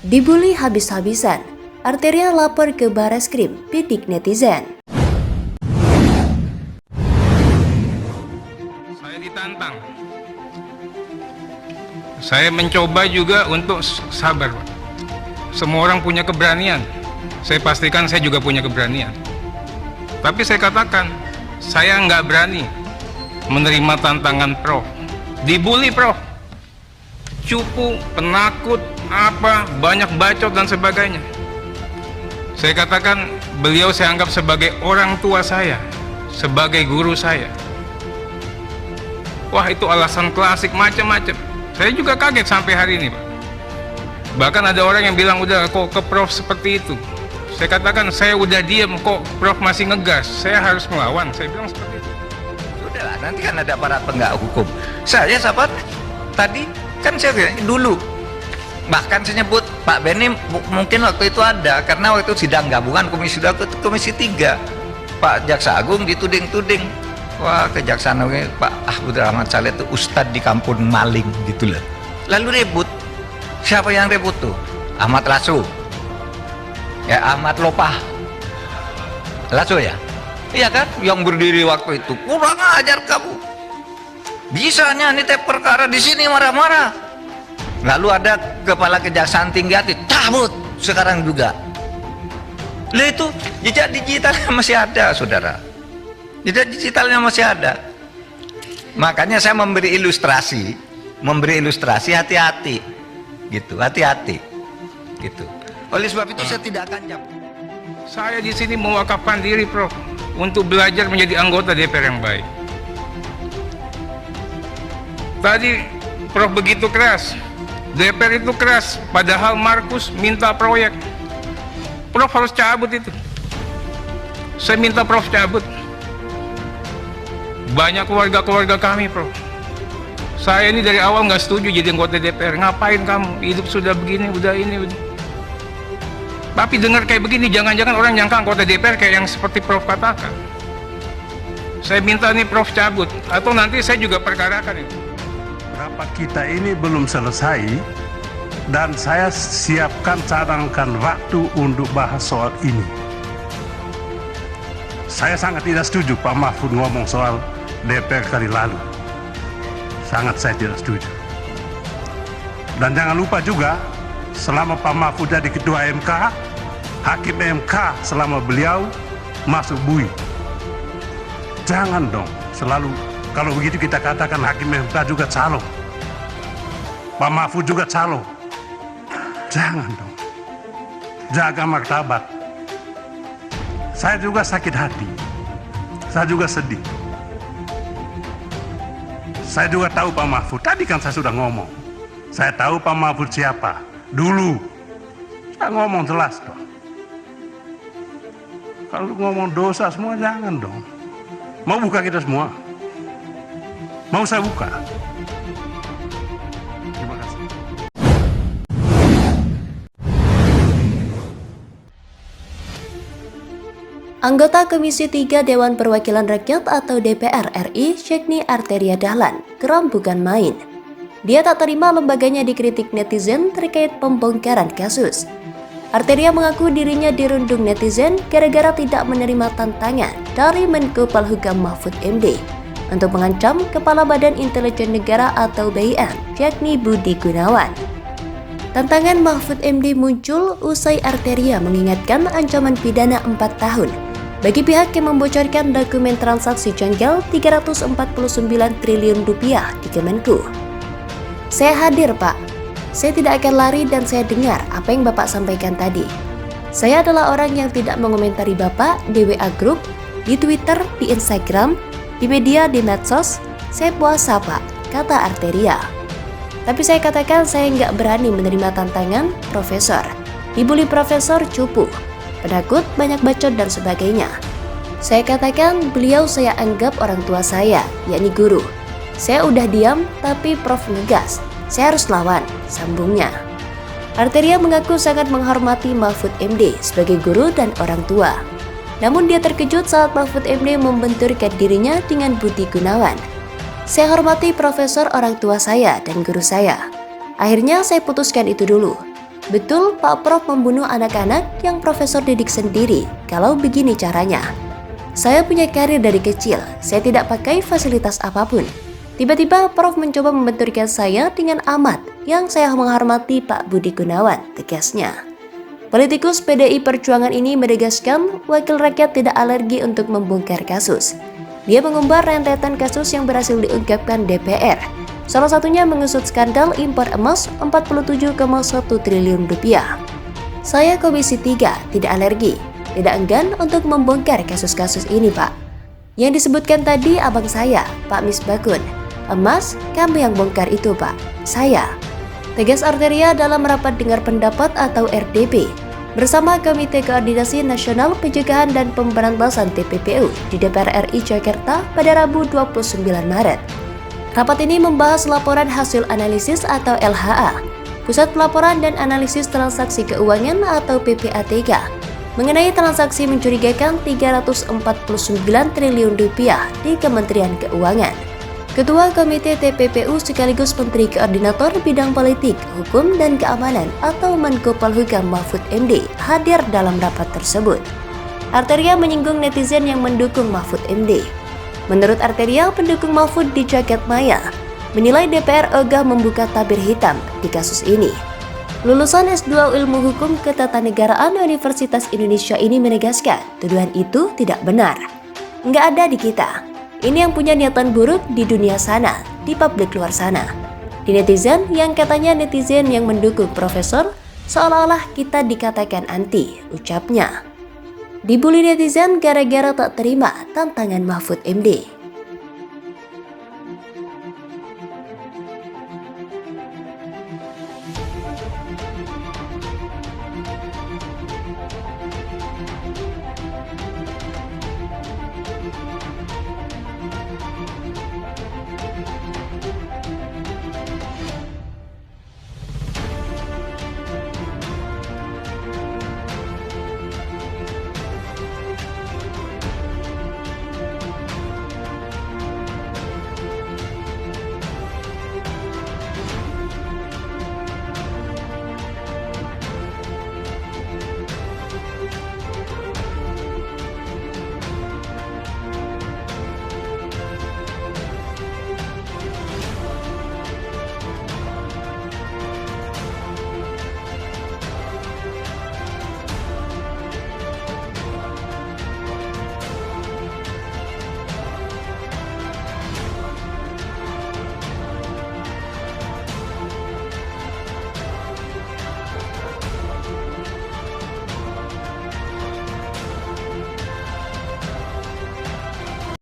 Dibully habis-habisan, Arteria lapor ke Bareskrim, bidik netizen. Saya ditantang. Saya mencoba juga untuk sabar, Pak. Semua orang punya keberanian. Saya pastikan saya juga punya keberanian. Tapi saya katakan, saya nggak berani menerima tantangan Prof. Dibully Prof. Cupu, penakut, banyak bacot dan sebagainya. Saya katakan beliau saya anggap sebagai orang tua saya, sebagai guru saya. Wah, itu alasan klasik macam-macam. Saya juga kaget sampai hari ini, Pak. Bahkan ada orang yang bilang, udah kok ke Prof seperti itu. Saya katakan saya udah diem, kok Prof masih ngegas, saya harus melawan. Saya bilang seperti itu. Sudahlah, nanti kan ada para penegak hukum. Saya sahabat tadi kan saya bilang dulu, bahkan saya nyebut Pak Benny mungkin waktu itu ada, karena waktu itu sidang gabungan komisi 2 ke komisi 3, Pak Jaksa Agung dituding-tuding, wah kejaksaan Pak Ahmad Rahman Saleh itu ustadz di kampung maling gitu loh. Lalu ribut, siapa yang ribut tuh? Ahmad Lasso ya, Ahmad Lopah Lasso ya, iya kan, yang berdiri waktu itu. Kurang ajar kamu, bisanya nih perkara di sini marah-marah. Lalu ada kepala kejaksaan tinggi hati, cabut sekarang juga. Lah itu jejak digitalnya masih ada, saudara. Jejak digitalnya masih ada. Makanya saya memberi ilustrasi hati-hati, gitu, hati-hati, gitu. Oleh sebab itu saya tidak akan jawab. Saya di sini mewakafkan diri, Prof, untuk belajar menjadi anggota DPR yang baik. Tadi Prof begitu keras, DPR itu keras, padahal Markus minta proyek. Prof harus cabut itu. Saya minta Prof cabut. Banyak keluarga-keluarga kami, Prof. Saya ini dari awal nggak setuju jadi anggota DPR. Ngapain kamu? Hidup sudah begini, udah ini, udah. Tapi dengar kayak begini, jangan-jangan orang nyangka anggota DPR kayak yang seperti Prof katakan. Saya minta nih Prof cabut, atau nanti saya juga perkarakan itu. Rapat kita ini belum selesai dan saya siapkan cadangkan waktu untuk bahas soal ini. Saya sangat tidak setuju Pak Mahfud ngomong soal DPR kali lalu. Sangat saya tidak setuju. Dan jangan lupa juga, selama Pak Mahfud jadi ketua MK, hakim MK selama beliau masuk bui. Jangan dong selalu, kalau begitu kita katakan hakim MK juga calo, Pak Mahfud juga calo. Jangan dong, jaga martabat. Saya juga sakit hati, saya juga sedih. Saya juga tahu Pak Mahfud, tadi kan saya sudah ngomong, saya tahu Pak Mahfud siapa dulu. Saya ngomong jelas dong. Kalau ngomong dosa semua jangan dong. Mau buka kita semua? Mau saya buka? Terima kasih. Anggota Komisi 3 Dewan Perwakilan Rakyat atau DPR RI, Syekni Arteria Dahlan, geram bukan main. Dia tak terima lembaganya dikritik netizen terkait pembongkaran kasus. Arteria mengaku dirinya dirundung netizen gara-gara tidak menerima tantangan dari Menko Polhukam Mahfud MD untuk mengancam Kepala Badan Intelijen Negara atau BIN, yakni Budi Gunawan. Tantangan Mahfud MD muncul usai Arteria mengingatkan ancaman pidana 4 tahun bagi pihak yang membocorkan dokumen transaksi janggal 349 triliun rupiah di Kemenku. Saya hadir, Pak. Saya tidak akan lari dan saya dengar apa yang Bapak sampaikan tadi. Saya adalah orang yang tidak mengomentari Bapak di WA Group, di Twitter, di Instagram, di media, di medsos. Saya puasa, Pak, kata Arteria. Tapi saya katakan saya nggak berani menerima tantangan Profesor. Dibully Profesor cupu, penakut, banyak bacot dan sebagainya. Saya katakan beliau saya anggap orang tua saya, yakni guru. Saya udah diam, tapi Prof ngegas. Saya harus lawan, sambungnya. Arteria mengaku sangat menghormati Mahfud MD sebagai guru dan orang tua. Namun dia terkejut saat Mahfud MD membenturkan dirinya dengan Budi Gunawan. Saya hormati profesor orang tua saya dan guru saya. Akhirnya saya putuskan itu dulu. Betul Pak Prof membunuh anak-anak yang Profesor didik sendiri kalau begini caranya. Saya punya karir dari kecil, saya tidak pakai fasilitas apapun. Tiba-tiba Prof mencoba membenturkan saya dengan amat yang saya menghormati Pak Budi Gunawan, tegasnya. Politikus PDI Perjuangan ini menegaskan wakil rakyat tidak alergi untuk membongkar kasus. Dia mengumbar rentetan kasus yang berhasil diungkapkan DPR. Salah satunya mengusut skandal impor emas 47,1 triliun rupiah. Saya Komisi 3 tidak alergi, tidak enggan untuk membongkar kasus-kasus ini, Pak. Yang disebutkan tadi abang saya, Pak Misbakun. Emas, kami yang bongkar itu, Pak. Saya. Tegas Arteria dalam rapat dengar pendapat atau RDP bersama Komite Koordinasi Nasional Pencegahan dan Pemberantasan TPPU di DPR RI Jakarta pada Rabu 29 Maret. Rapat ini membahas laporan hasil analisis atau LHA, Pusat Pelaporan dan Analisis Transaksi Keuangan atau PPATK, mengenai transaksi mencurigakan 349 triliun rupiah di Kementerian Keuangan. Ketua Komite TPPU sekaligus Menteri Koordinator Bidang Politik, Hukum, dan Keamanan atau Menko Polhukam Mahfud MD hadir dalam rapat tersebut. Arteria menyinggung netizen yang mendukung Mahfud MD. Menurut Arteria, pendukung Mahfud di Jagat Maya menilai DPR ogah membuka tabir hitam di kasus ini. Lulusan S2 Ilmu Hukum Ketatanegaraan Universitas Indonesia ini menegaskan tuduhan itu tidak benar. Nggak ada di kita. Ini yang punya niatan buruk di dunia sana, di publik luar sana. Di netizen yang katanya netizen yang mendukung Profesor, seolah-olah kita dikatakan anti, ucapnya. Dibully netizen gara-gara tak terima tantangan Mahfud MD.